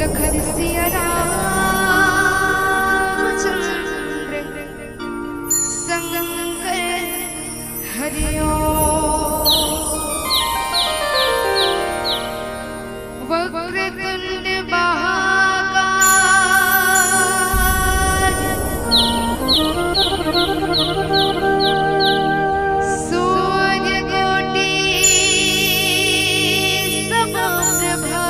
लखन सिया रामचंद्र शंकर हरि ओम। वक्रतुंड महाकाय सूर्यकोटि समप्रभा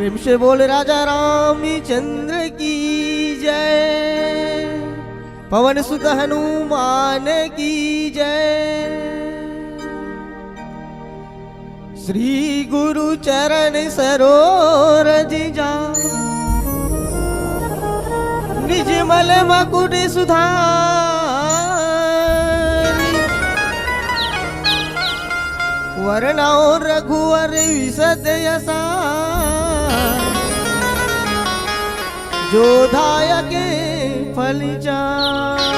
प्रेम से बोल राजा रामचंद्र की जय, पवन सुत हनुमान की जय। श्री गुरु चरण सरोरज जा, निजमल मकुट सुधारि, वर्णौ रघुवर विशद यसा, जो दायक फल चारि।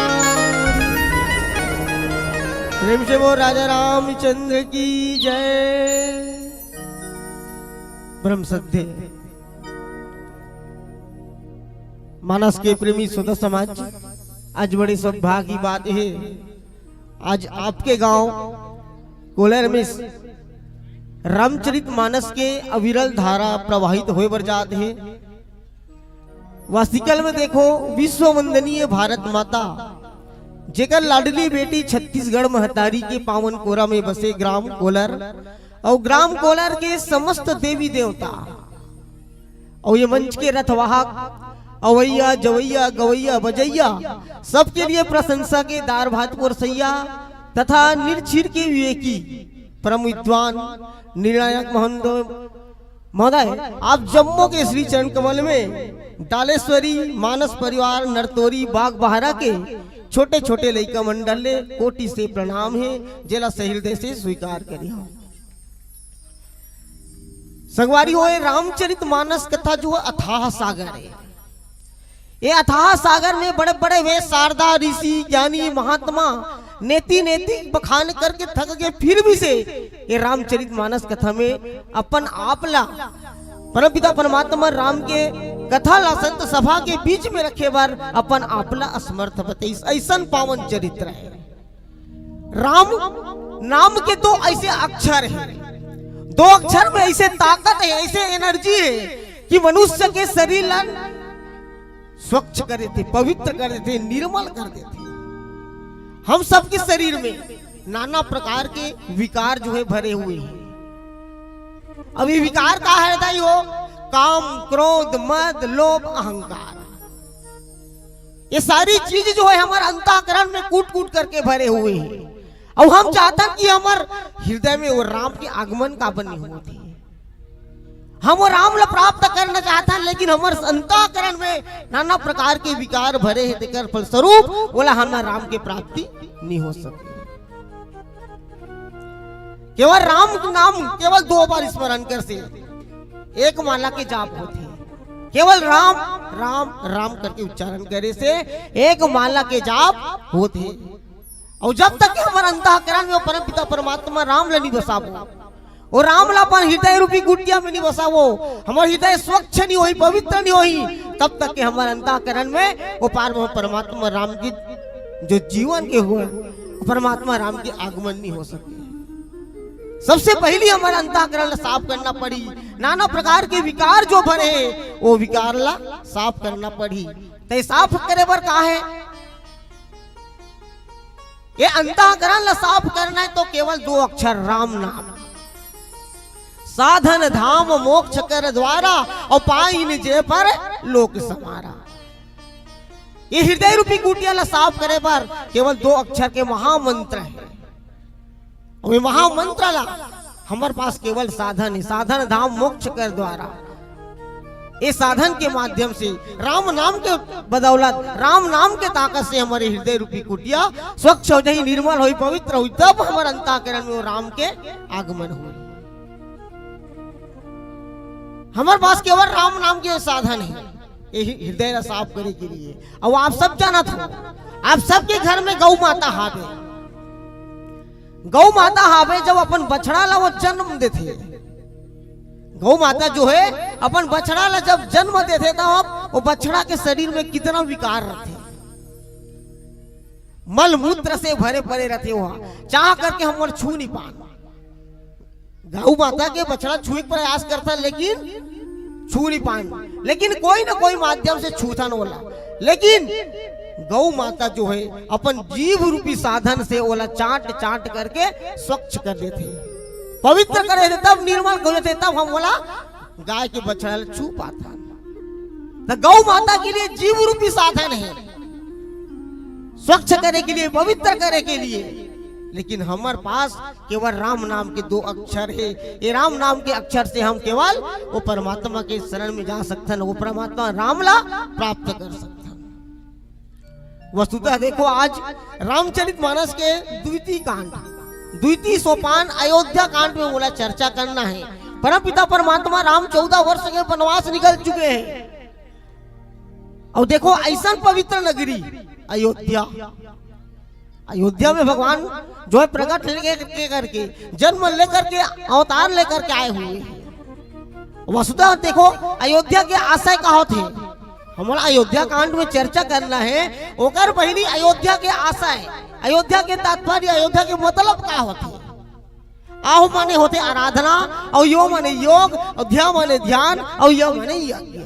प्रेम से वो राजा रामचंद्र की जय। ब्रह्म सत्य मानस के प्रेमी स्वतः समाज, आज बड़ी सौभाग्य की बात है, आज आपके गांव कोलर में रामचरित मानस के अविरल धारा प्रवाहित हुए बर जाते हैं। वास्तविकल में देखो, विश्व वंदनीय भारत माता जेकर लाडली बेटी छत्तीसगढ़ महतारी के पावन कोरा में बसे ग्राम कोलर और ग्राम कोलर के समस्त देवी देवता और ये मंच के रथवाहक अवैया जवैया गवैया बजैया सबके लिए प्रशंसा के दार भात और सैया तथा निर्छीर के विवेकी परम विद्वान निर्णायक महोदय, आप जम्मू के श्री चरण कमल में डालेश्वरी मानस परिवार नरतोरी बाग बहारा के छोटे छोटे लइका मंडल ले कोटि से प्रणाम है, जेला सहृदय से स्वीकार करी हो। संगवारी होए रामचरित मानस कथा जो अथाह सागर है। ये अथाह सागर में बड़े बड़े वे शारदा ऋषि ज्ञानी महात्मा नेति नेति बखान करके थक गए, फिर भी से ये रामचरित मानस कथा में अपन आपला परमपिता परमात्मा राम के कथा ला संत सभा के बीच में रखे बार अपन आपला असमर्थ बतेइस। ऐसा पावन चरित्र है। राम नाम के दो ऐसे अक्षर है, दो अक्षर में ऐसे ताकत है, ऐसे एनर्जी है कि मनुष्य के शरीर ला स्वच्छ कर देते, पवित्र कर देते, निर्मल कर देते। हम सबके शरीर में नाना प्रकार के विकार जो है भरे हुए हैं। अभी विकार का हृदय हो, काम क्रोध मद लोभ अहंकार, ये सारी चीज जो है हमारे अंतःकरण में कूट कूट करके भरे हुए हैं। और हम चाहते हैं कि हमारे हृदय में वो राम के आगमन का बनी होती है, हम वो राम ला प्राप्त करना चाहते हैं, लेकिन हमारे अंतःकरण में नाना प्रकार के विकार भरे हैं, देकर फलस्वरूप बोला हमारा राम की प्राप्ति नहीं हो सकती। केवल राम का नाम केवल 2 बार स्मरण कर से एक माला के जाप होते हैं। केवल राम राम राम करके उच्चारण करे से एक माला के जाप होते हैं। और जब तक हमारे अंतःकरण में परम पिता परमात्मा राम ला नहीं बसावो, और राम ला अपन हृदय रूपी गुटिया में नहीं बसावो, हमारे हृदय स्वच्छ नहीं होई, पवित्र नहीं होई, तब तक के हमारे अंतःकरण में वो परमात्मा राम की जो जीवन के हुए परमात्मा राम के आगमन नहीं हो सकते। सबसे पहले हमारा अंतःकरण साफ करना पड़ी, नाना प्रकार के विकार जो भरे वो विकार ला साफ करना पड़ी। तो साफ करे बर का है, ये अंतःकरण ला साफ करना है तो केवल 2 अक्षर राम नाम, साधन धाम मोक्ष कर द्वारा और पाइन जे पर लोक समारा। ये हृदय रूपी कुटिया ला साफ करे पर केवल 2 अक्षर के महामंत्र है। और महामंत्र ला हमारे पास केवल साधन है, साधन धाम मोक्ष कर द्वारा। ये साधन के माध्यम से राम नाम के बदौलत, राम नाम के ताकत से हमारे हृदय रूपी कुटिया स्वच्छ हो जाए, निर्मल हो, पवित्र हो, तब हमारे अंतःकरण में राम के आगमन हो। हमारे पास केवल राम नाम के साधन है हृदय साफ करे के लिए। और आप सब जाना था, आप सबके घर में गौ माता हावे, गौ माता हावे जब अपन बछड़ा ला वो जन्म देते, गौ माता जो है अपन बछड़ा ला जब जन्म देते तब वो बछड़ा के शरीर में कितना विकार रहते, मल मूत्र से भरे पड़े रहते, वहां चाह करके हम छू नहीं पान। गौ माता के बछड़ा छुए के प्रयास करता लेकिन छू नहीं पान, लेकिन कोई ना कोई माध्यम से छूता न बोला। लेकिन गौ माता जो है अपन जीव रूपी साधन से ओला चाट चाट करके स्वच्छ कर देते, पवित्र कर देते, तब निर्मल कर देते, तब हम बोला गाय के बछड़ा छू पाता। तो गौ माता के लिए जीव रूपी साधन है, स्वच्छ करे के लिए, पवित्र करे के लिए। लेकिन हमारे पास केवल राम नाम के 2 अक्षर है। ये राम नाम के अक्षर से हम केवल वो परमात्मा के शरण में जा सकते हैं, वो परमात्मा रामला प्राप्त कर सकते हैं। वस्तुतः देखो, आज रामचरितमानस के द्वितीय कांड, द्वितीय सोपान अयोध्या कांड में बोला चर्चा करना है। परमपिता परमात्मा राम 14 वर्ष के वनवास निकल चुके हैं। और देखो, ऐसा पवित्र नगरी अयोध्या, अयोध्या में भगवान जो है प्रकट लेकर करके, जन्म लेकर के, अवतार लेकर के आए हुए हैं। वसुधा देखो, अयोध्या के आशय का होते हमारा अयोध्या कांड में चर्चा करना है। ओकर पहली अयोध्या के आशय, अयोध्या के तात्पर्य, अयोध्या के मतलब का होते। आहो माने होते आराधना, और यो माने योग, और ध्या माने ध्यान, और यो माने यज्ञ।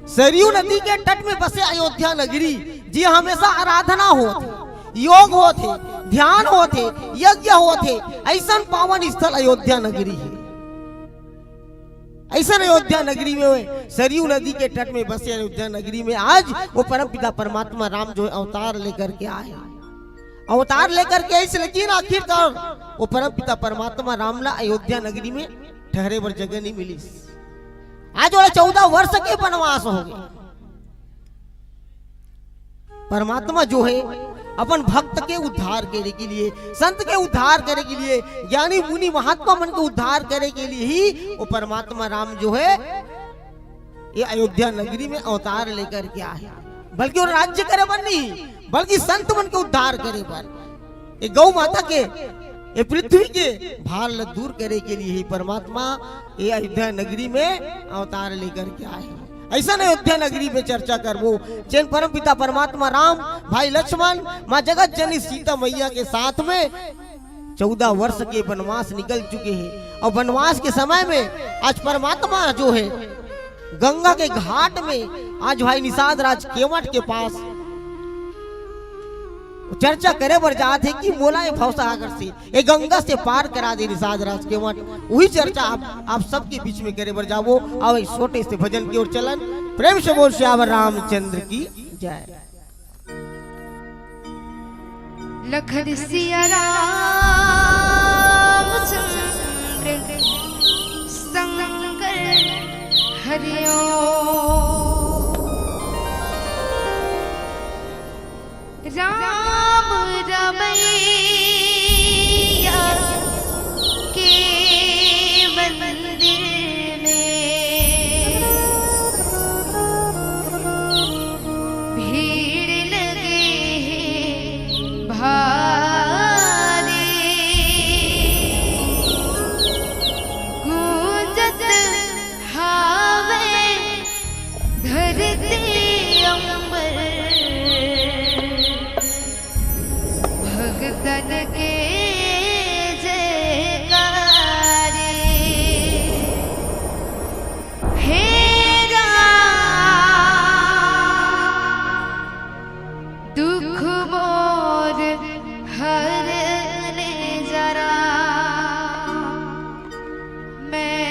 सरयू नदी के तट में बसे अयोध्या नगरी जी हमेशा आराधना होते, योग होते, ध्यान होते, यज्ञ होते। ऐसा पावन स्थल अयोध्या नगरी है। ऐसा अयोध्या नगरी में, सरयू नदी के तट में बसे अयोध्या नगरी में आज वो परमपिता परमात्मा राम जो है अवतार लेकर के आए। अवतार लेकर के इस, लेकिन आखिरकार वो परमपिता परमात्मा रामला अयोध्या नगरी में ठहरे पर जगह नहीं मिली। आज वाला 14 वर्ष के वनवास हो गए। परमात्मा जो है अपन भक्त के उद्धार करने के लिए, संत के उद्धार करने के लिए, ज्ञानी मुनि महात्मा मन के उद्धार करने के लिए ही वो परमात्मा राम जो है ये अयोध्या नगरी में अवतार लेकर के आए। बल्कि वो राज्य करे पर नहीं, बल्कि संत मन के उद्धार करे पर, ये गौ माता के, ये पृथ्वी के भार दूर करे के लिए ही परमात्मा ये अयोध्या नगरी में अवतार लेकर के आए। ऐसा अयोध्या नगरी में चर्चा करबो, चैन परम पिता परमात्मा राम, भाई लक्ष्मण, माँ जगत जननी सीता मैया के साथ में 14 वर्ष के वनवास निकल चुके हैं। और वनवास के समय में आज परमात्मा जो है गंगा के घाट में, आज भाई निषाद राज केवट के पास चर्चा करे बर जात है कि मोला ये भवसागर से, ये गंगा से पार करा दे निषाद राज केवट। वही चर्चा आप सबके बीच में करे बर जाओ। और इस छोटे से भजन की ओर चलन। प्रेम से बोल श्यावर रामचंद्र की जय। लखन सिया रामचंद्र संगर हरिओ राम रमैया के मंदिर में भीड़ लगे भारी, गूंजत हावे धरती अंबर, भगतन के जयकारे। हे राम दुख मोर हर ले जरा, मैं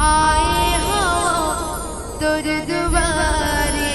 आए हो तुर दुआरे।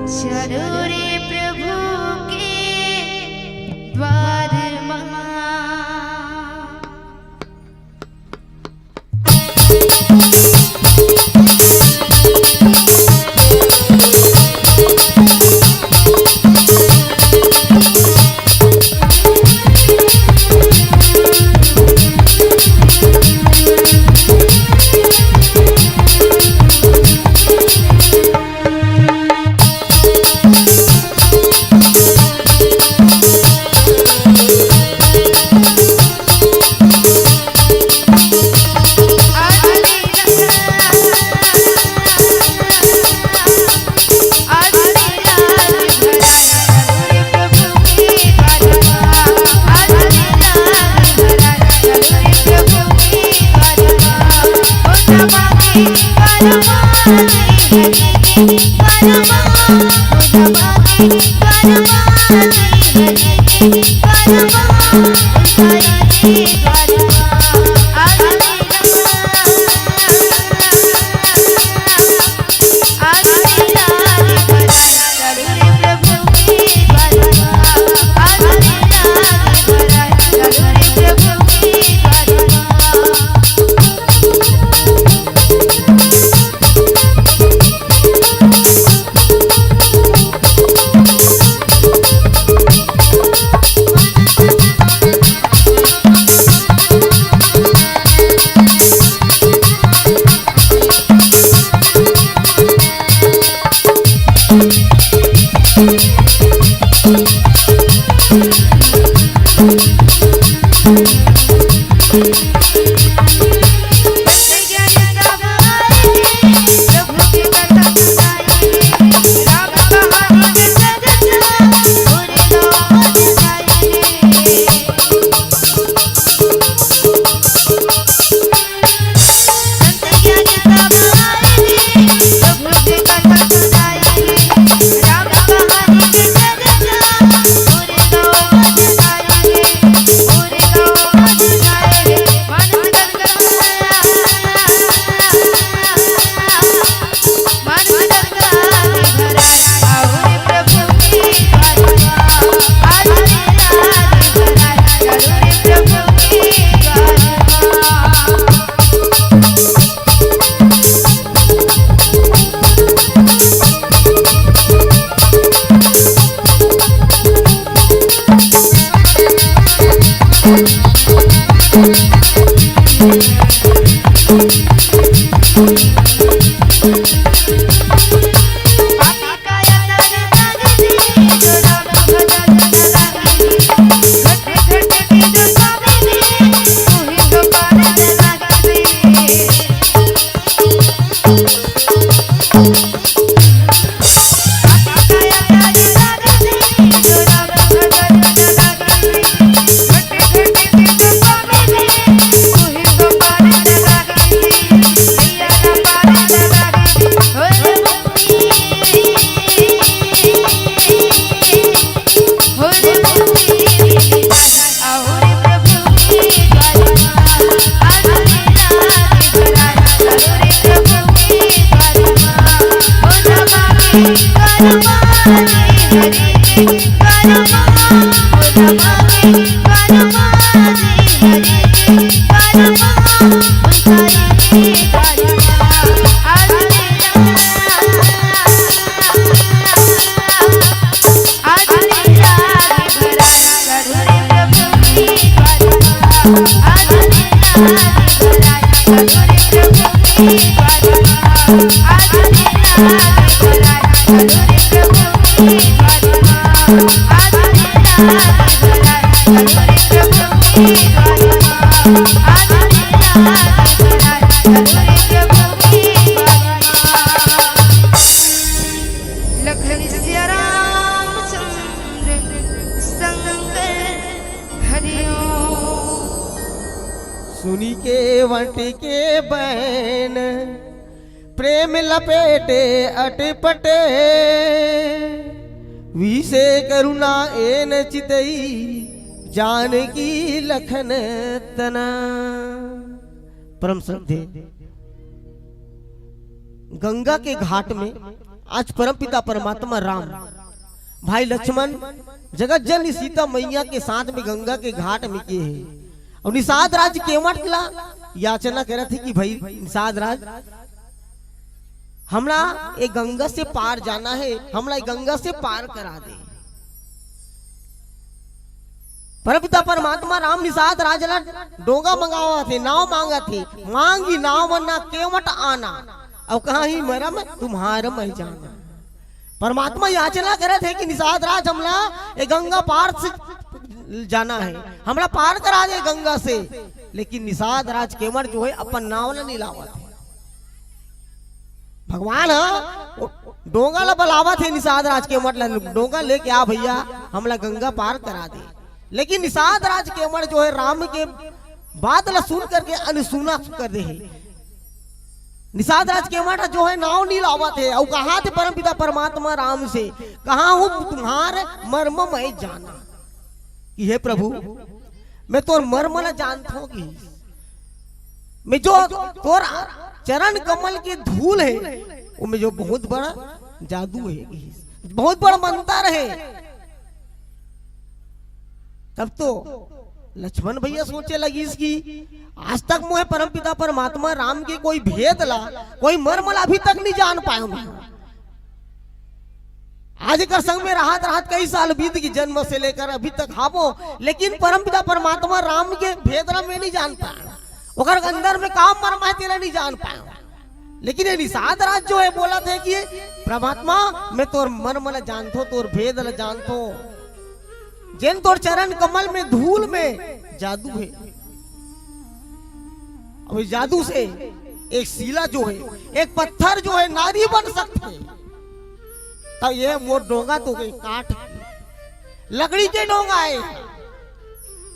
चलो रे प्रभु के द्वार महा, सुनी के वंटी के बहन प्रेम लपेटे अटपटे विसे करुणा एन चितई जानकी लखन तना। परम श्रद्धे गंगा के घाट में आज परमपिता परमात्मा राम भाई लक्ष्मण जगत जननी सीता मैया के साथ में गंगा के घाट में किए हैं और निषाद राज केवट ला याचना कर रहे थे कि भाई निषाद राज हमरा एक गंगा से पार जाना है, हमरा एक गंगा से पार करा दे। परमपिता परमात्मा राम निषाद राज ला डोंगा मंगावा थे, नाव मांगा थे, मांगी नाव वरना केवट आना अब कहा ही मरा मैं तुम्हारा मैं जाना। परमात्मा याचना करे थे कि निषाद राज हमला एक गंगा पार से जाना है, हमरा पार करा दे गंगा से। लेकिन निषाद राज केवट जो है अपन नाव ला नहीं लावा थे। भगवान डोंगा ला बलावा थे निषाद राज केवट ला, डोंगा लेके आ भैया हमला गंगा पार करा दे। लेकिन निषाद राज केवट जो है राम के बात ला सुन करके अनसुना कर दे है। निषाद राज केवट जो है नाव नहीं लावत है। और कहा थे परम पिता परमात्मा राम से, कहा हूं तुम्हारे मर्म मैं जाना कि हे प्रभु मैं तोर मर्म न जानता हूं कि मैं जो तोर चरण कमल के धूल है उनमें जो बहुत बड़ा जादू है, बहुत बड़ा मंत्र है। तब तो लक्ष्मण भैया सोचे लगी इसकी आज तक मुझे परम पिता परमात्मा राम के कोई भेद ला, कोई मर्म ला अभी तक नहीं जान पाया मैं। आज का संग में राहत राहत कई साल बीत गई, जन्म से लेकर अभी तक हावो, लेकिन परम पिता परमात्मा राम के भेद ला मैं नहीं जान पाया। ओकर अंदर में काम मर्म है तेरा नहीं जान पाया। लेकिन ये निषाद राज जो है बोला थे कि परमात्मा मैं तोर मर्म ला जानतो, तोर भेद ला जानतो, जिन तोर चरण कमल में धूल में जादू है। अब जादू से एक शिला जो है, एक पत्थर जो है नारी बन सकते, तब ये मोर डोंगा तो गई काट लकड़ी के डोंगा है।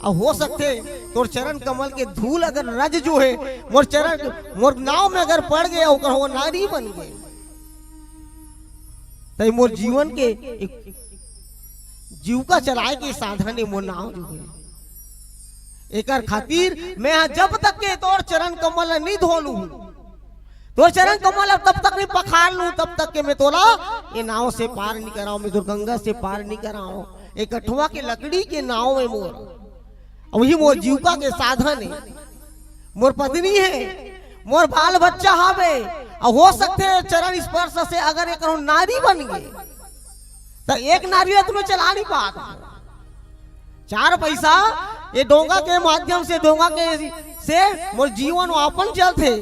अब हो सकते तोर चरण कमल के धूल अगर रज जो है मोर चरण मोर नाव में अगर पड़ गया होकर वो नारी बन गए, तो मोर जीवन के एक जीविका चलाए के साधन है मोर नाव जो है। एकर खातिर मैं जब तक के तोर चरण कमल नहीं धोलू, तोर चरण कमल तब तक नहीं पखार लू, तब तक के मैं तोला ये नाव से पार नहीं कराऊं, मैं तो गंगा से पार नहीं कराऊं। एक अठवा के लकड़ी के नाव में मोर वही मोर जीविका के साधन है, मोर पत्नी है, मोर बाल बच्चा हावे। और हो सकते चरण स्पर्श से अगर एक नारी बन गए तो एक नारी तुम्हें चला नहीं पाता। चार पैसा ये डोंगा के माध्यम से डोंगा के से मोर जीवन वापन चलते,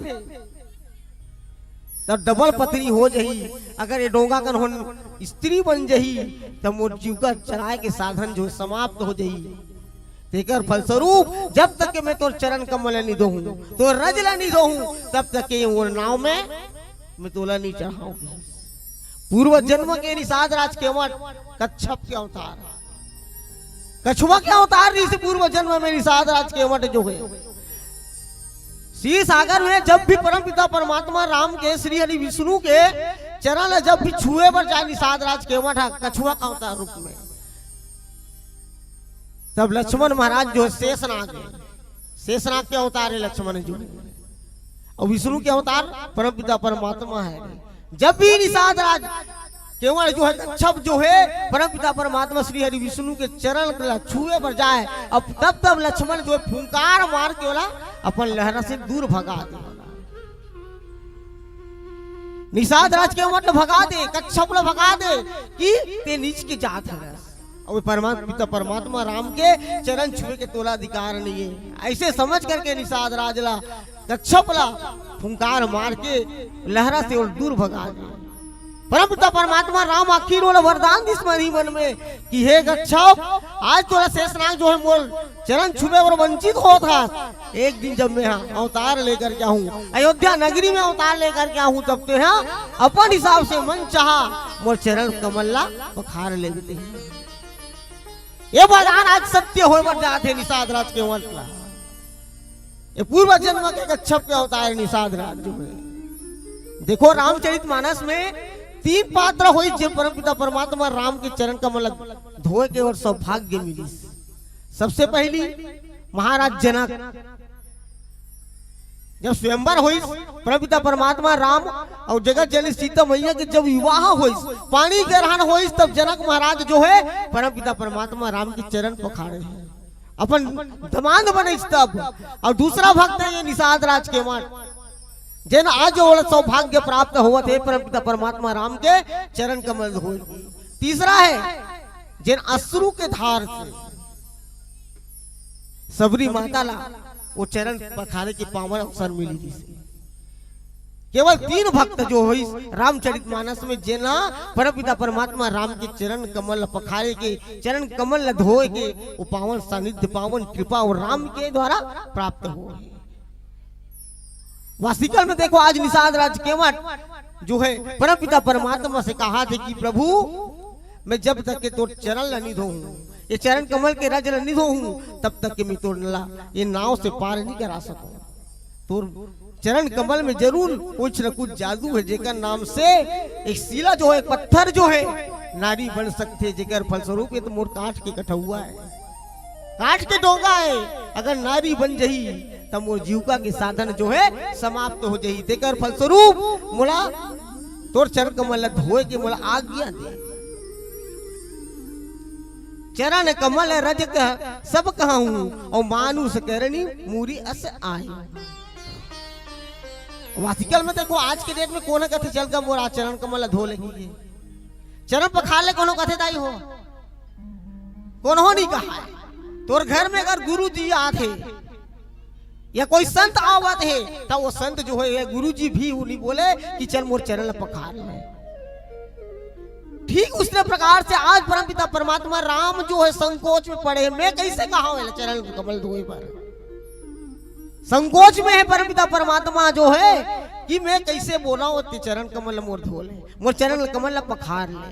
तब डबल पत्नी हो जही। अगर ये डोंगा कर स्त्री बन जही तब मोर जीविका चलाए के साधन जो समाप्त हो जही। तेकर फलस्वरूप जब तक के मैं तोर चरण कमल नहीं दोहूं, तो रजला नहीं दोहूं, तब तक के वो नाव में मैं तोला नहीं चढ़ाऊं। पूर्व जन्म के निषाद राज केवट कच्छप के अवतार, कछुआ के अवतार से पूर्व जन्म में निषाद राज केवट जो है श्री सागर में जब भी परम पिता परमात्मा राम के श्री हरि विष्णु के चरण जब भी छुए पर जाए निषाद राज केवट कछुआ का अवतार रूप में, तब लक्ष्मण महाराज जो है शेषनाग है, शेषनाग के अवतार है लक्ष्मण जो है, और विष्णु के अवतार परम पिता परमात्मा है। जब भी निषाद राज केवल जो है कच्छप जो है परम पिता परमात्मा श्री हरि विष्णु के चरण छुए पर जाए, अब तब लक्ष्मण जो है फुंकार मार के वाला अपन लहरा से दूर भगा दे, निषाद राज केवट भगा दे, कच्छप भगा दे कि ते नीच के जात है। और पिता परमात्मा राम के चरण छुए के तोला अधिकार नहीं है। ऐसे समझ करके निषाद राजला कच्छपला फुंकार मार के लहरा से और दूर भगा दिया। परम पिता परमात्मा राम आखिर वाला वरदान दिस मनी मन में कि हे कच्छप आज तोरा शेषनाग जो है मोर चरण छुए और वंचित हो था, एक दिन जब मैं अवतार लेकर के आऊं अयोध्या नगरी में अवतार लेकर के आऊं, तब तो यहाँ अपन हिसाब से मन चाहा मोर चरण कमल्ला पखार ले देते हैं। ये वरदान आज सत्य हो जाते निषाद राज के वंशला। ये पूर्व जन्म के कच्छप के अवतार निषाद राज जो है। देखो रामचरितमानस में तीन पात्र हुई जो परम पिता परमात्मा राम के चरण कमल धोए के और सौभाग्य मिली। सबसे पहली महाराज जनक जब स्वयंवर हुई परम पिता परमात्मा राम और जगत जननी सीता मैया के जब विवाह हुई पानी ग्रहण हुई, तब जनक महाराज जो है परम पिता परमात्मा राम के चरण पखाड़े हैं, अपन दमाद बने तब। और दूसरा भक्त है ये निषाद राज केवट जिन आज वो सौभाग्य प्राप्त हुआ थे परम पिता परमात्मा राम के चरण कमल धोए। तीसरा है जिन अश्रु के धार से सबरी माता ला वो चरण पखारे की पावन अवसर मिली थी। केवल तीन भक्त जो हुई रामचरितमानस में जेना परम पिता परमात्मा राम के चरण कमल पखारे के चरण कमल धोए के वो पावन सानिध्य पावन कृपा और राम के द्वारा प्राप्त हो। वासिकल में देखो आज निषाद राज केवट जो है परम पिता परमात्मा से कहा थे कि प्रभु मैं जब तक के तोर चरण नहीं धोऊं, ये चरण कमल के रज नहीं धोऊं, तब तक के मैं तोर नला ये नाव से पार नहीं करा सकूं। तोर चरण कमल में जरूर कुछ न कुछ जादू है, जेकर नाम से एक शिला जो है, पत्थर जो है नारी बन सकते, जेकर फलस्वरूप ये तो मोर काट के कठुआ है, काट के डोंगा है। अगर नारी बन जही तब मोर जीविका के साधन जो है समाप्त हो जही। तेकर फलस्वरूप मोला तोर चरण कमल धोए के मोला आज्ञा दे। चरण कमल रज कह सब कहूं और मानुष करनी मूरी अस आए। वासिकल में देखो आज के डेट में कोने कथे चल का मोर चरण कमल धो लेगी, चरण पखार ले कोनो कथे दाई हो, कौन हो नहीं कहा है। तोर घर में अगर गुरु जी आते या कोई संत आवत है तो वो संत जो है गुरु जी भी नहीं बोले कि चल मोर चरण पखार ले। ठीक उसी प्रकार से आज परमपिता परमात्मा राम जो है संकोच में पड़े, मैं कैसे कहा चरण कमल धोए पर संकोच में है। परमपिता परमात्मा जो है कि मैं कैसे बोला चरण कमल मोर धो ले, मोर चरण कमल पखार ले।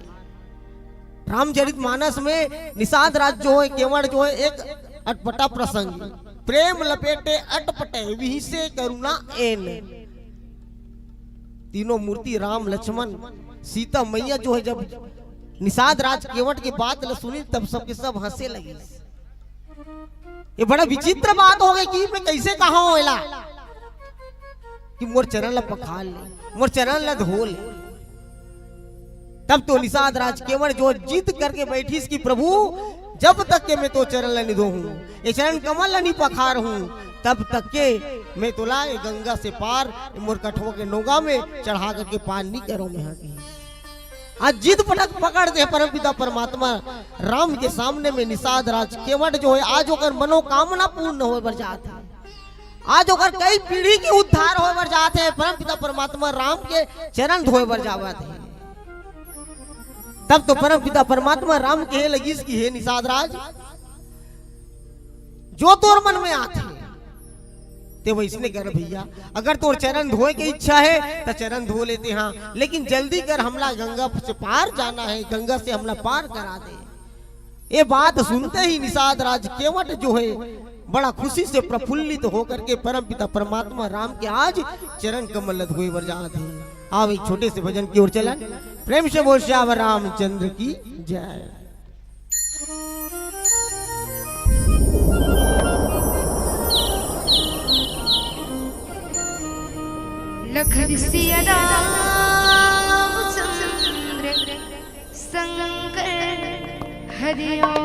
रामचरित मानस में निषाद राज जो है केवड़ जो है एक अटपटा प्रसंग, प्रेम लपेटे अटपटे विहि से करुणा एन। तीनों मूर्ति राम लक्ष्मण सीता मैया जो है जब निषाद राज केवट की बात सुनी तब सबके सब हंसे लगे। ये बड़ा विचित्र बात हो गई कि मैं कैसे कहा होला कि मोर चरण ला पखार ले, मोर चरण ला धो ले। तब तो निषाद राज केवट जो जिद करके बैठी कि प्रभु जब तक के मैं तो चरण ला नहीं धोऊं, ये चरण कमल ला नहीं पखार हूं, तब तक के मैं तो लाए गंगा से पार मोर कठुआ के नोगा में चढ़ा करके पार नहीं करो। मैं आज जिद पटक पकड़ दे परमपिता परमात्मा राम के सामने में निषाद राज केवट जो है आज होकर मनोकामना पूर्ण हो बर जाते हैं, आज होकर कई पीढ़ी के उद्धार हो बर जाते हैं। परमपिता परमात्मा राम के चरण धोए बर जावत है। तब तो परमपिता परमात्मा राम के लगी कि हे निषाद राज जो तोर मन में आते ते वैसने कर भैया, अगर तोर चरण धोए की इच्छा है तो चरण धो लेते हाँ, लेकिन जल्दी कर हमला गंगा से पार जाना है, गंगा से हमला पार करा दे। ये बात सुनते ही निषाद राज केवट जो है बड़ा खुशी से प्रफुल्लित होकर के परमपिता परमात्मा राम के आज चरण कमल धोए बर जाते हैं। आप एक छोटे से भजन की ओर चलन, प्रेम से बोल श्याम रामचंद्र की जय। लखन सिया रामचंद्र शंकर हरि ओम।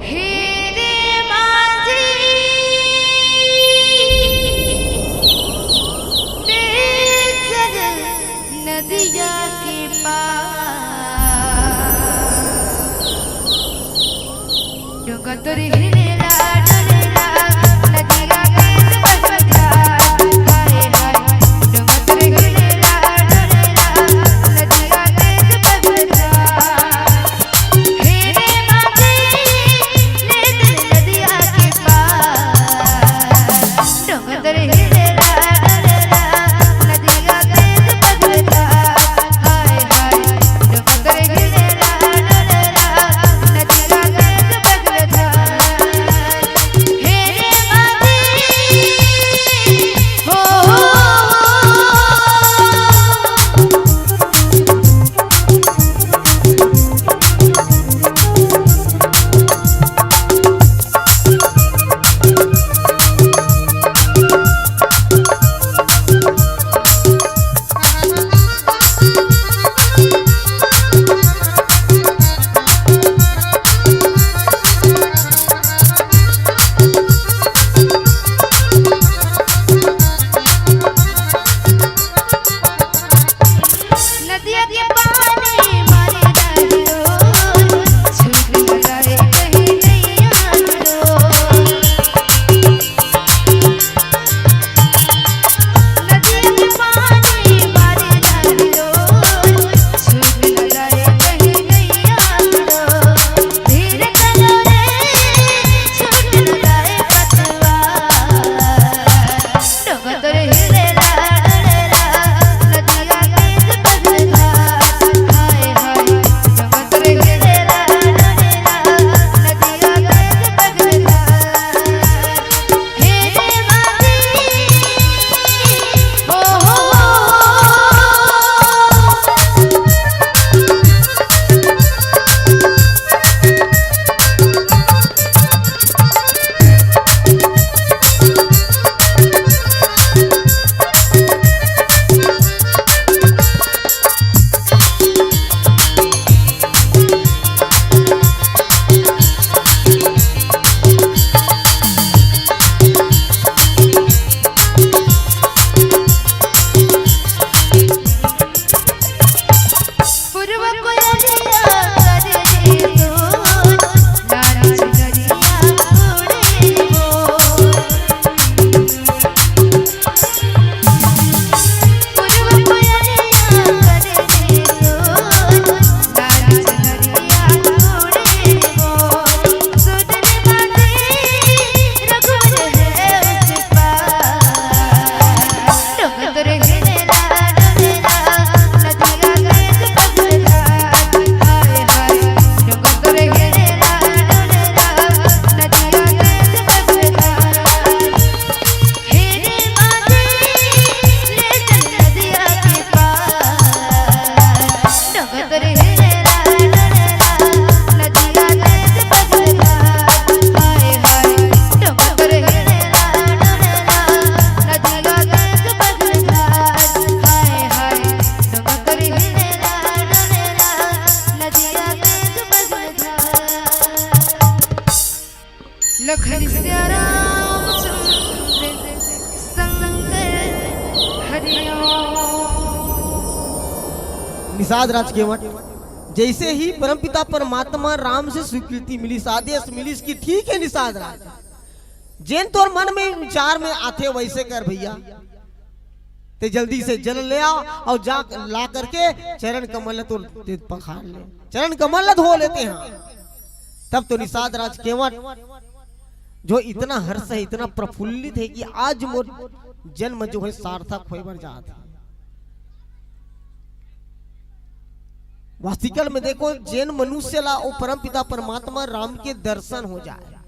हे रे माझी नदिया के पार डोंगा तोरे हिलेला डोलेला नदिया के बजबजा हाय हाय डोंगा तोरे हिलेला डोलेला नदिया के बजबजा। हे रे माझी नदिया के पार डोंगा तोरे हिलेला डोलेला नदिया के बजबजा हाय हाय डोंगा तोरे हिलेला डोलेला नदिया के बजबजा। हे रे माझी हो नदिया के पानी मारे डालो छूट लगाए कहीं नहीं आलो। नदिया के पानी मारे डालो छूट लगाए कहीं नहीं आलो। धीरे चलो रे छूट लगाए पतवा डोंगा तोरे हिलेला डोलेला नदिया के बजबजा निषाद राज केवट जैसे ही परमपिता परमात्मा राम से स्वीकृति मिली, आदेश मिली इसकी, ठीक है निषाद राज, जैन तोर मन में विचार में आते वैसे कर भैया, ते जल्दी से जल ले आ और जा ला करके चरण कमल तो पखार ले, चरण कमल धो लेते हैं। तब तो निषाद राज केवट जो इतना हर्ष है, इतना प्रफुल्लित है कि आज मोर जन्म जो है सार्थक होए बर जात है। वास्तविकल में देखो जैन मनुष्य ला और परमपिता परमात्मा राम के दर्शन हो जाए,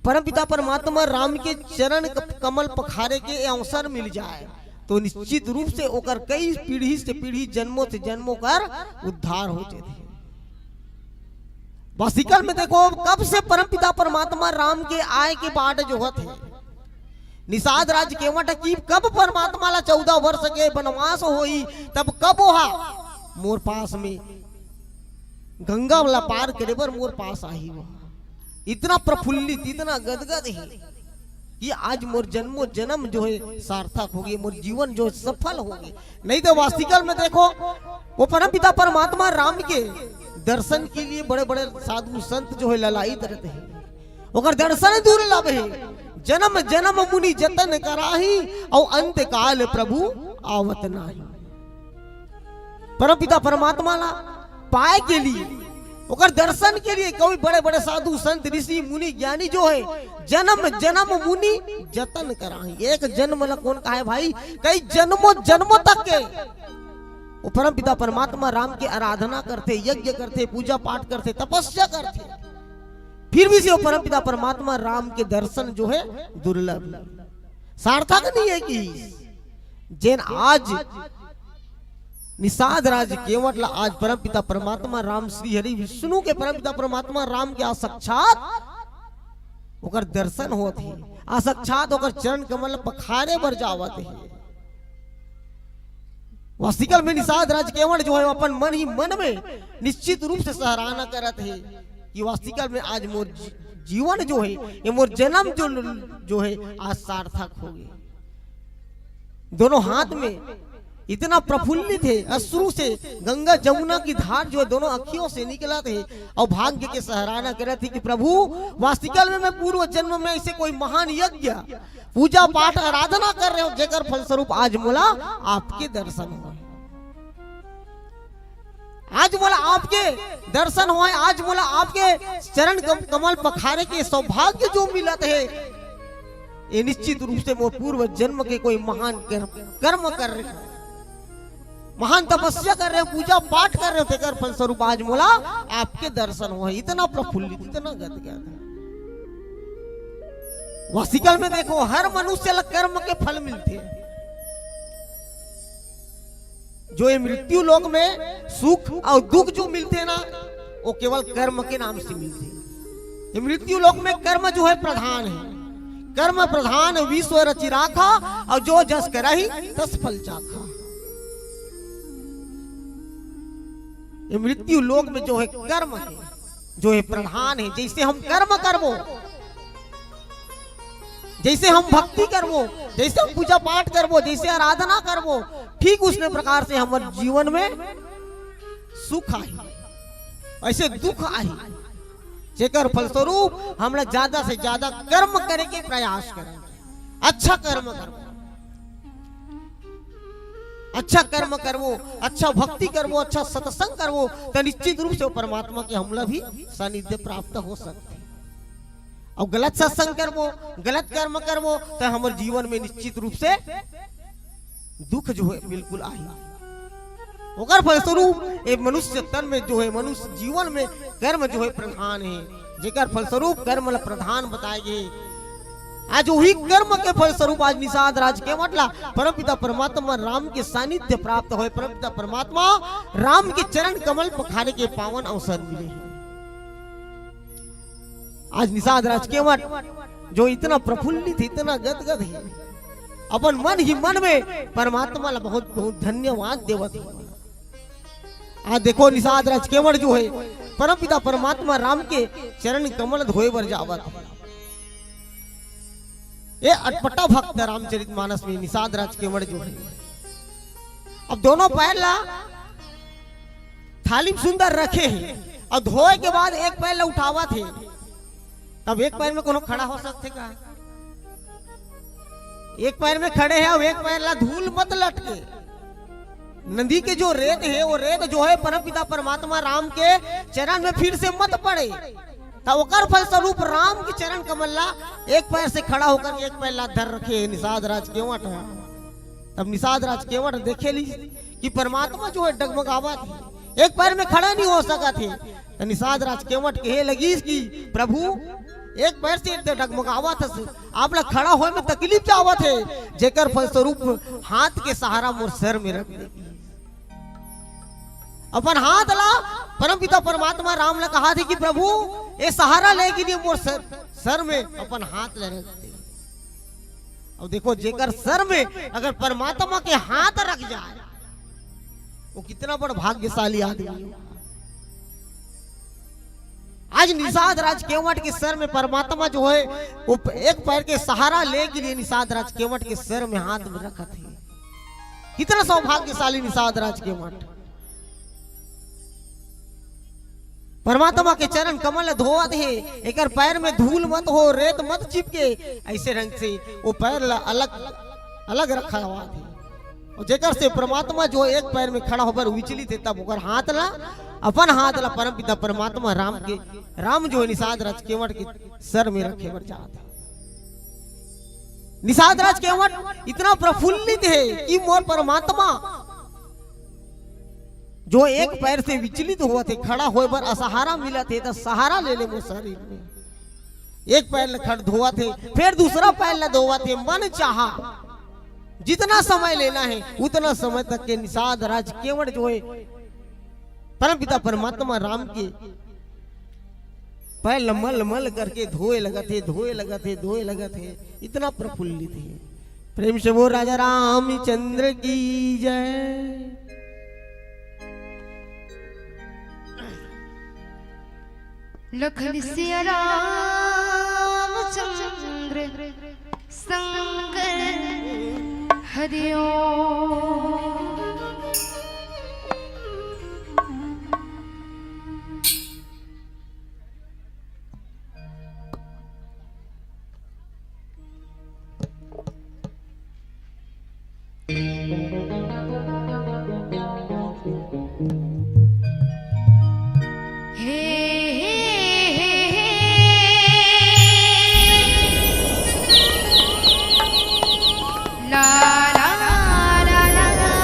परमपिता परमात्मा राम के चरण कमल पखारे के अवसर मिल जाए तो निश्चित रूप से ओकर कई पीढ़ी से पीढ़ी, जन्मों से जन्मों कर उद्धार हो जाते। वास्तविकल में देखो कब से परमपिता परमात्मा राम के आय के बाट जो होते निषाद राज केवट की, कब परमात्मा ला 14 वर्ष के वनवास होई, तब कब ओहा मोर पास में गंगा वाला पार करे बर मोर पास आई हो। इतना प्रफुल्लित, इतना गदगद है कि आज मोर जन्मों जन्म जो है सार्थक हो गए, मोर जीवन जो सफल हो गए। नहीं तो वास्तविकल में देखो वो परमपिता परमात्मा राम के दर्शन के लिए बड़े बड़े साधु संत जो है ललायित रहते हैं, ओकर दर्शन दुर्लभ है। जन्म जन्म मुनि जतन कराही और अंत काल प्रभु आवत नाही। परमपिता परमात्मा ला पाए के लिए, ओकर दर्शन के लिए कोई बड़े बड़े साधु संत ऋषि मुनि ज्ञानी जो है जन्म जन्म मुनि जतन कराही। एक जन्म ला कौन कहा है भाई, कई जन्मों जन्मों तक के वो परमपिता परमात्मा राम की आराधना करते, यज्ञ करते, पूजा पाठ करते, तपस्या करते, फिर भी से वो परमपिता परमात्मा राम के दर्शन जो है दुर्लभ, सार्थक नहीं है कि जैन आज निषाद राज केवट ला आज परमपिता परमात्मा राम श्री हरि विष्णु के परमपिता परमात्मा राम के साक्षात ओकर दर्शन होत है, साक्षात ओकर चरण कमल पखारे बर जावत है। वास्तविकल में निषाद राज केवट जो है अपन मन ही मन में निश्चित रूप से सराहना करत है कि वास्तविकल में आज मोर जीवन जो है, ये मोर जन्म जो है आज सार्थक हो गए। दोनों हाथ में इतना प्रफुल्लित है, अश्रु से गंगा जमुना की धार जो है दोनों अखियों से निकला थे और भाग्य के सराहना करे थे कि प्रभु वास्तविकल में मैं पूर्व जन्म में ऐसे कोई महान यज्ञ पूजा पाठ आराधना कर रहे हो जेकर फलस्वरूप आज मोला आपके दर्शन हुए, आज मोला आपके दर्शन हुए, आज मोला आपके चरण कमल पखारे के सौभाग्य जो मिलत है, ये निश्चित रूप से वो पूर्व जन्म के कोई महान कर्म कर रहे हो, महान तपस्या कर रहे हो, पूजा पाठ कर रहे हो, तेकर फलस्वरूप आज मोला आपके दर्शन हुए। इतना प्रफुल्लित, इतना गदगद है। वास्तविकल में देखो हर मनुष्य ला कर्म के फल मिलते हैं, जो ये मृत्यु लोक में सुख और दुख जो मिलते हैं ना वो केवल कर्म के नाम से मिलते हैं। ये मृत्यु लोक में कर्म जो है प्रधान है, कर्म प्रधान विश्व रचि राखा और जो जस करहि तस फल चाखा। ये मृत्यु लोक में जो है कर्म है, जो है प्रधान है। जैसे हम कर्म करबो, जैसे हम भक्ति करबो, जैसे हम पूजा पाठ करबो, जैसे आराधना करबो, ठीक उसी प्रकार से हमारे जीवन में सुख आई, ऐसे दुख आई, जेकर फलस्वरूप हमरा ज्यादा से ज्यादा कर्म करे के प्रयास करें, अच्छा कर्म करबो, अच्छा कर्म करबो, अच्छा भक्ति करबो, अच्छा सत्संग करबो, तो निश्चित रूप से परमात्मा के हमला भी सानिध्य प्राप्त हो सकते। और गलत सत्संग करबो, गलत कर्म करबो, तो हमारे जीवन में निश्चित रूप से दुख जो है बिल्कुल आई। ओकर फलस्वरूप एक मनुष्य तन में जो है, मनुष्य जीवन में कर्म जो है प्रधान है, जेकर फलस्वरूप कर्म ला प्रधान बताए गए। आज वही कर्म के फलस्वरूप आज निषाद राज के मतलब परमपिता परमात्मा राम के सानिध्य प्राप्त हुए, परमपिता परमात्मा राम के चरण कमल पखाने के पावन अवसर मिले हैं। आज निषाद राज केवट जो इतना प्रफुल्लित, इतना गदगद है, अपन मन ही मन में परमात्मा ला बहुत बहुत धन्यवाद देवत है। आज देखो निषाद राज केवट जो है परमपिता परमात्मा राम के चरण कमल धोए बर जावत। ये अटपटा भक्त रामचरितमानस में निषाद राज केवट जो है अब दोनों पैर ला थाली में सुंदर रखे हैं और धोए के बाद एक पैर ला उठावा थे, तब एक पैर में कोनो खड़ा हो सकते का? एक पैर में खड़े हैं और एक पैर ला धूल मत लटके। नदी के जो रेत है वो रेत जो है परमपिता परमात्मा राम के चरण में फिर से मत पड़े, तब ओकर फलस्वरूप राम के चरण कमल्ला एक पैर से खड़ा होकर एक पैर ला धर रखे निषाद राज केवट। तब निषाद राज केवट देखे ली कि परमात्मा जो है डगमगावा थी, एक पैर में खड़ा नहीं हो सका थे। तो निषाद राज केवट कहे लगी कि प्रभु एक पैर से डगमगावा था, आप लोग खड़ा होए में तकलीफ जावा थे, जेकर फलस्वरूप हाथ के सहारा मोर सर में रख दे। अपन हाथ ला परमपिता परमात्मा राम ने कहा थी कि प्रभु ये सहारा लेगी नहीं मोर सर में अपन हाथ ले रख दे। अब देखो जेकर सर में अगर परमात्मा के हाथ रख जाए वो कितना बड़ा भाग्यशाली आदमी है। आज निषाद राज केवट के सर में परमात्मा जो है वो एक पैर के सहारा ले के लिए निषाद राज केवट के सर में हाथ में रखा थे। कितना सौभाग्यशाली निषाद राज केवट। परमात्मा के चरण कमल धोवत है, एक पैर में धूल मत हो, रेत मत चिपके, ऐसे रंग से वो पैर ला अलग अलग रखा हुआ थे। और जेकर से परमात्मा जो एक पैर में खड़ा होकर विचलित है, तब ओकर हाथ ला अपन हाथ ला परमपिता परमात्मा राम जो है निषाद राज केवट के सर में रखे बर जाते। निषाद राज केवट इतना प्रफुल्लित है कि मोर परमात्मा जो एक पैर से विचलित हुआ थे, खड़ा होए बर असहारा मिला थे, तो सहारा ले ले मोर शरीर में। एक पैर खड़ धोवा थे, फिर दूसरा पैर ला धोवा थे। मन चाहा जितना समय लेना है उतना समय तक के निषाद राज केवट जो है परमपिता परमात्मा राम के पैर मल मल करके धोए लगा थे। इतना प्रफुल्लित है। प्रेम से वो राजा रामचंद्र की जय। लखन सिया रामचंद्र संग हरिओ। ला ला ला ला ला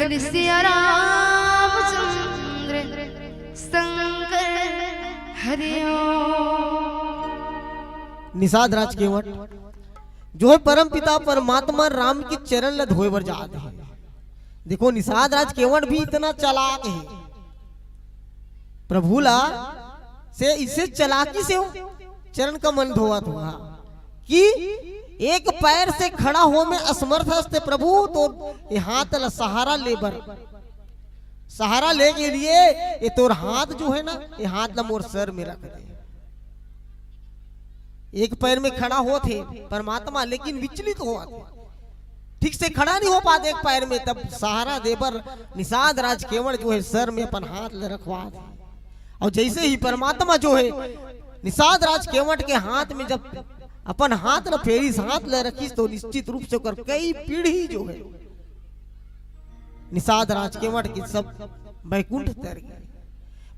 लखन सिया रामचंद्र शंकर हरिओम। निषाद राज केवट जो है परम पिता परमात्मा राम के चरण ल धोए बर जाते हैं। देखो निषाद राज केवट भी इतना चालाक है, प्रभुला से इसे चालाकी से चरण का मन धोआ धोआ कि एक पैर से खड़ा हो में असमर्थ हस्ते प्रभु, तो ये हाथ ला सहारा लेबर, सहारा ले के लिए ये तोर हाथ जो है ना, ये हाथ ला मोर सर में रख दे। एक पैर में खड़ा हो थे परमात्मा, लेकिन विचलित हुआ थे, ठीक से खड़ा नहीं हो पाते एक पैर में, तब सहारा देवर निषाद राज केवट जो है सर में अपन हाथ ले रखवा दे। और जैसे ही परमात्मा जो है निषाद राज केवट के हाथ में जब अपन हाथ ल फेरिस, हाथ ले रखीस, तो निश्चित रूप से कर कई पीढ़ी जो है निषाद राज केवट की सब बैकुंठ तर गए।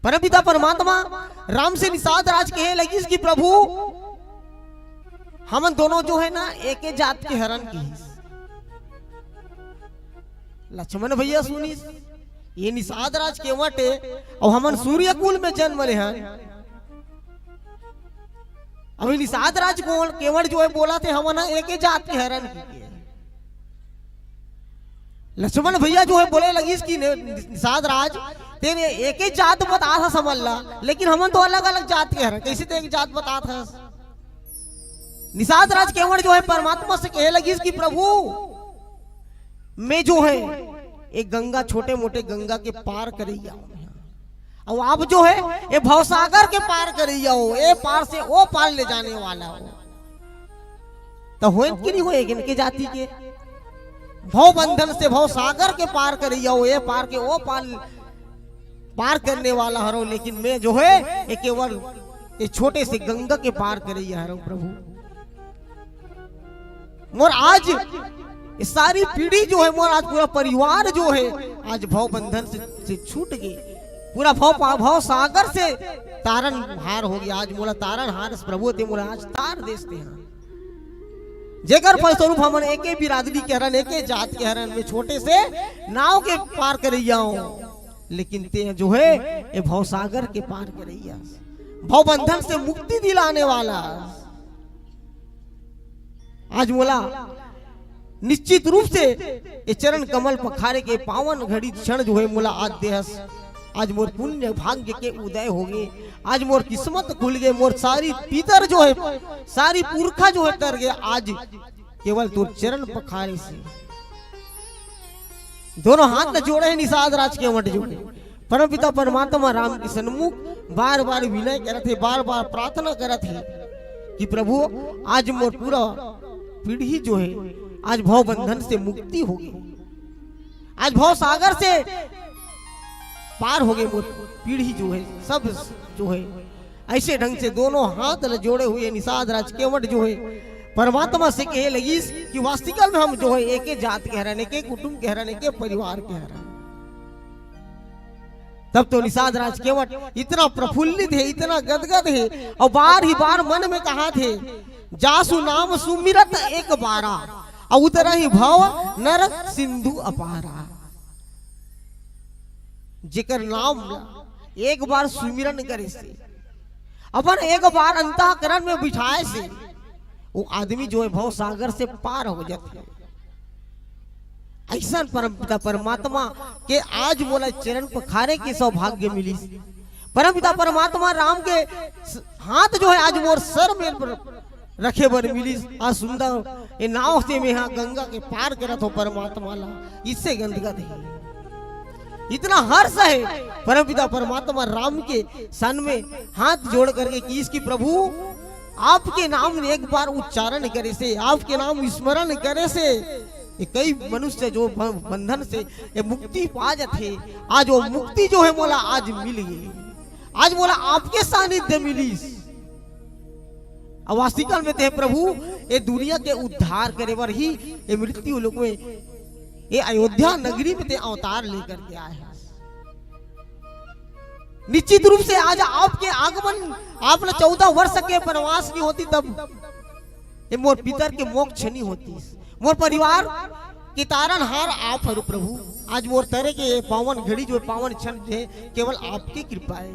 परमपिता परमात्मा राम से निषाद राज कहे लगी कि प्रभु हम दोनों जो है ना एक ही जात के हरण की। लक्ष्मण भैया सुनी, ये निषाद राज केवट है और हमन सूर्य कुल में जन्म ले हैं। अभी निषाद राज केवट जो है बोला थे हम एक ही जात के हरण की। लक्ष्मण भैया जो है बोले लगी कि निषाद राज तेरे एक ही जात बता था समझ ला, लेकिन हम तो अलग अलग जात के हरण, कैसे तेरे जात बता था। निषाद राज केवट जो है परमात्मा से कहे लगी कि प्रभु मैं जो है एक गंगा, छोटे मोटे गंगा के पार करिया और आप जो है ये भवसागर के पार करिया हो, ये पार से वो पार ले जाने वाला हो, तो हो कि नहीं हो इनके जाति के भव बंधन से भवसागर के पार करिया हो, ये पार के वो पार करने वाला हरो, लेकिन मैं जो है ये केवल ये छोटे से गंगा के पार करिया हरो प्रभु। मोर आज ये सारी पीढ़ी जो है, मोर आज पूरा परिवार जो है आज भव बंधन से छूट गए, पूरा भव सागर से तारण हार हो गया। आज मोला तारण हार प्रभु ते मोला आज तार देते हैं, जेकर फलस्वरूप हमन एके बिरादरी के हरण, एके जात के हरण में छोटे से नाव के पार करैया हो, लेकिन ते जो है ये भव सागर के पार करैया, भव बंधन से मुक्ति दिलाने वाला। आज मोला निश्चित रूप से ये चरण कमल पखारे के पावन घड़ी क्षण जो है मोला आज देहस, आज मोर पुण्य भाग्य के उदय हो गए, आज मोर किस्मत खुल गए, मोर सारी पितर जो है, सारी पुरखा जो है तर गए, आज केवल तोर चरण पखारे से। दोनों हाथ न जोड़े हैं निषाद राज केवट जो है परम पिता परमात्मा राम के सन्मुख बार बार विनय करते, बार बार प्रार्थना करते है कि प्रभु आज मोर पूरा पीढ़ी जो है आज भव बंधन से मुक्ति होगी, आज भव सागर से पार हो गए, मोर पीढ़ी जो है सब जो है। ऐसे ढंग से दोनों हाथ जोड़े हुए निषाद राज केवट जो है परमात्मा से कहे लगी कि वास्तविकता में हम जो है एक ही जात के हरण, एक ही कुटुंब के हरण, एक ही परिवार के हरण। तब तो निषाद राज केवट इतना प्रफुल्लित है, इतना गदगद है, और बार ही बार मन में कहा थे जासु नाम सुमिरत एक बारा और उतरा ही भव नर सिंधु अपारा। जेकर नाम एक बार सुमिरन करे से, अपन एक बार अंतःकरण में बिठाए से, वो आदमी जो है भव सागर से पार हो जाते। ऐसा परमपिता परमात्मा के आज मोला चरण पखारे के सौभाग्य मिली। परमपिता परमात्मा राम के हाथ जो है आज मोर सर में रखे बर मिली। आज सुंदर ये नाव से में यहाँ गंगा के पार करत हो परमात्मा ला, इससे गंदगत है, इतना हर्ष है परमपिता परमात्मा राम के सन में हाथ जोड़ करके कि इसकी प्रभु आपके नाम एक बार उच्चारण करे से, आपके नाम स्मरण करे से ये कई मनुष्य जो बंधन से ये मुक्ति पा जाते, आज वो मुक्ति जो है मोला आज मिल गई, आज मोला आपके सानिध्य मिली। अवास्तिकल में थे प्रभु ये दुनिया के उद्धार करे बर ही ये मृत्यु लोक में ये अयोध्या नगरी में ते अवतार लेकर के आए हैं। निश्चित रूप से आज आपके आगमन, आपने 14 वर्ष के वनवास नहीं होती तब ये मोर पितर के मोक्ष नहीं होती, मोर परिवार कि तारनहार आप हरु प्रभु। आज मोर तरह के ये पावन घड़ी जो पावन क्षण थे केवल आपकी कृपा है।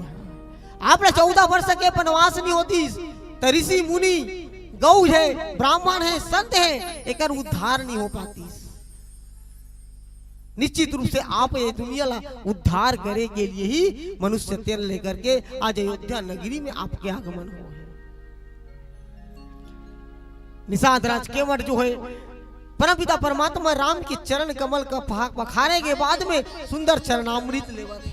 आपने 14 वर्ष के वनवास नहीं होती ऋषि मुनि गौ है ब्राह्मण है संत है एक उद्धार नहीं हो पाती। निश्चित रूप से आप ये दुनिया ला उद्धार करे के लिए ही मनुष्य तेल लेकर के आज अयोध्या नगरी में आपके आगमन हो। निषाद राज केवट जो है परमपिता परमात्मा राम के चरण कमल का पखारे के बाद में सुंदर चरणामृत लेवा थे।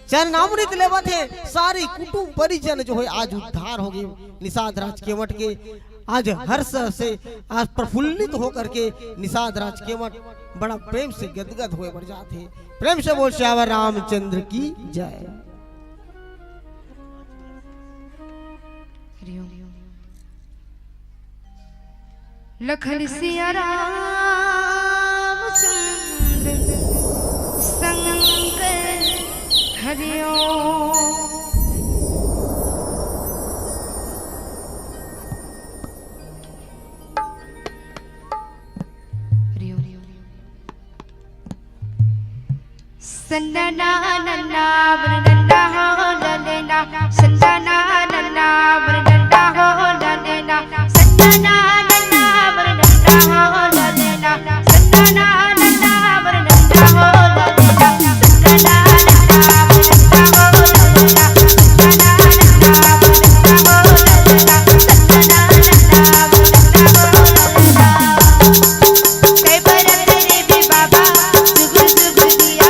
चरणामृत लेवा थे सारी कुटुंब परिजन जो है आज उद्धार हो गए। निषाद राज केवट के आज हर्ष से आज प्रफुल्लित होकर के निषाद राज केवट बड़ा प्रेम से गदगद हुए बढ़ जाते। प्रेम से बोल श्यावर रामचंद्र की जय। लखन सिया रामचंद्र संकर हरिओम। संदना नन्ना वरनन्ना हो नन्ना संदना नन्ना वरनन्ना हो नन्ना संदना नन्ना वरनन्ना हो नन्ना संदना नन्ना वरनन्ना हो नन्ना संदना नन्ना वरनन्ना हो नन्ना संदना नन्ना वरनन्ना हो नन्ना संदना नन्ना वरनन्ना हो नन्ना। जय भरत रे बे बाबा जुग जुग दिया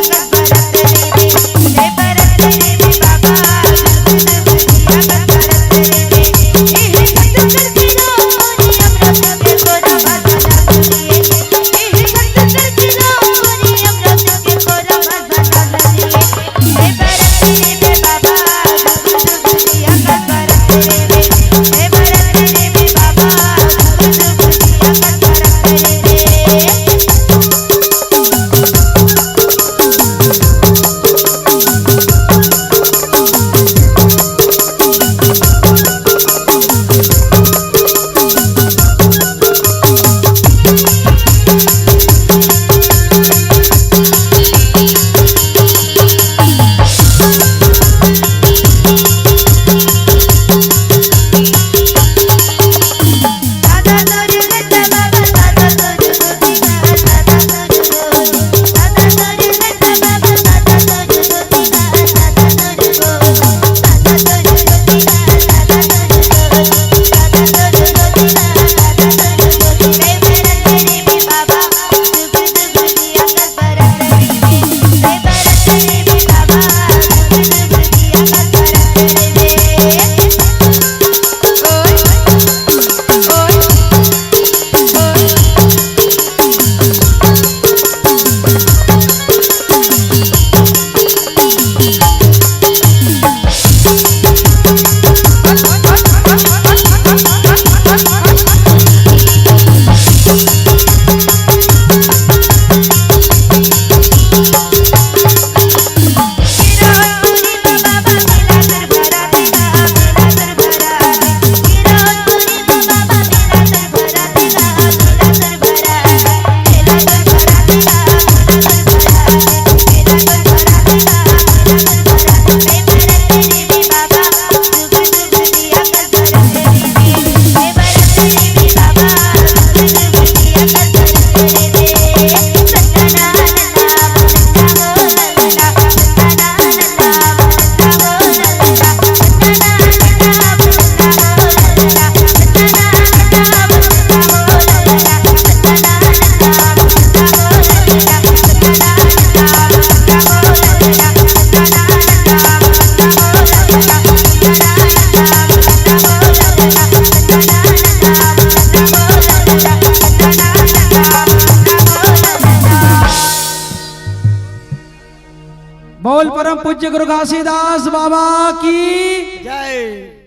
बोल परम पूज्य गुरु घासीदास बाबा की जय।